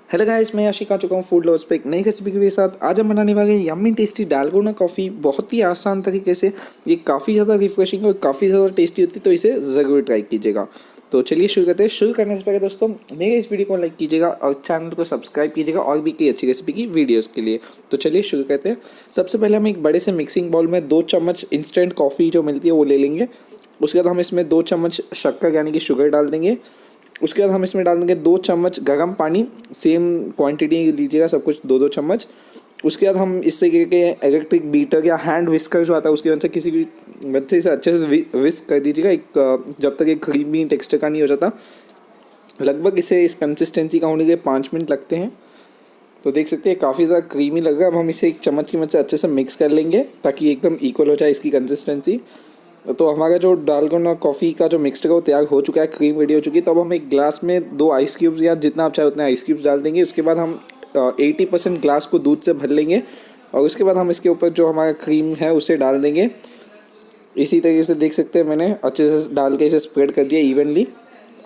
Hello guys, मैं आशिक आ चुका हूँ फूड लवर्स पे एक नई रेसिपी के साथ। आज हम बनाने वाले हैं यम्मी टेस्टी डालगोना कॉफ़ी। बहुत ही आसान तरीके से ये काफ़ी ज़्यादा रिफ्रेशिंग और काफ़ी ज़्यादा टेस्टी होती है, तो इसे ज़रूर ट्राई कीजिएगा। तो चलिए शुरू करते हैं। शुरू करने से पहले दोस्तों मेरे इस वीडियो को लाइक कीजिएगा और चैनल को सब्सक्राइब कीजिएगा और भी कई अच्छी रेसिपी की वीडियोज़ के लिए। तो चलिए शुरू करते हैं। सबसे पहले हम एक बड़े से मिक्सिंग बाउल में 2 चम्मच इंस्टेंट कॉफ़ी जो मिलती है वो ले लेंगे। उसके बाद हम इसमें 2 चम्मच शक्कर यानी कि शुगर डाल देंगे। उसके बाद हम इसमें डाल देंगे 2 चम्मच गर्म पानी, सेम क्वांटिटी लीजिएगा, सब कुछ 2-2 चम्मच। उसके बाद हम इससे के इलेक्ट्रिक बीटर या हैंड विस्कर जो आता है उसकी वजह से किसी भी वजह से इसे अच्छे से विस्क कर दीजिएगा, एक जब तक एक क्रीमी टेक्सचर का नहीं हो जाता। लगभग इसे इस कंसिस्टेंसी का होने के 5 मिनट लगते हैं। तो देख सकते हैं काफ़ी ज़्यादा क्रीमी लग रहा है। अब हम इसे एक चम्मच की मदद से अच्छे से मिक्स कर लेंगे ताकि एकदम इक्वल हो जाए इसकी कंसिस्टेंसी। तो हमारा जो डालगोना कॉफ़ी का जो मिक्सचर है वो तैयार हो चुका है, क्रीम रेडी हो चुकी है। तो अब हम एक ग्लास में 2 आइस क्यूब्स या जितना आप चाहे उतने आइस क्यूब्स डाल देंगे। उसके बाद हम 80% ग्लास को दूध से भर लेंगे और उसके बाद हम इसके ऊपर जो हमारा क्रीम है उसे डाल देंगे। इसी तरीके से देख सकते हैं मैंने अच्छे से डाल के इसे स्प्रेड कर दिया इवनली।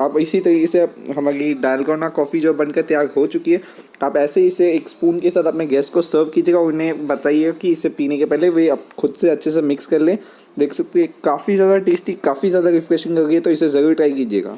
आप इसी तरीके से हमारी डालगोना कॉफ़ी जो बनकर तैयार हो चुकी है, आप ऐसे ही इसे एक स्पून के साथ अपने गेस्ट को सर्व कीजिएगा और उन्हें बताइए कि इसे पीने के पहले वे आप खुद से अच्छे से मिक्स कर लें। देख सकते हैं काफ़ी ज़्यादा टेस्टी, काफ़ी ज़्यादा रिफ्रेशिंग लगी है, तो इसे ज़रूर ट्राई कीजिएगा।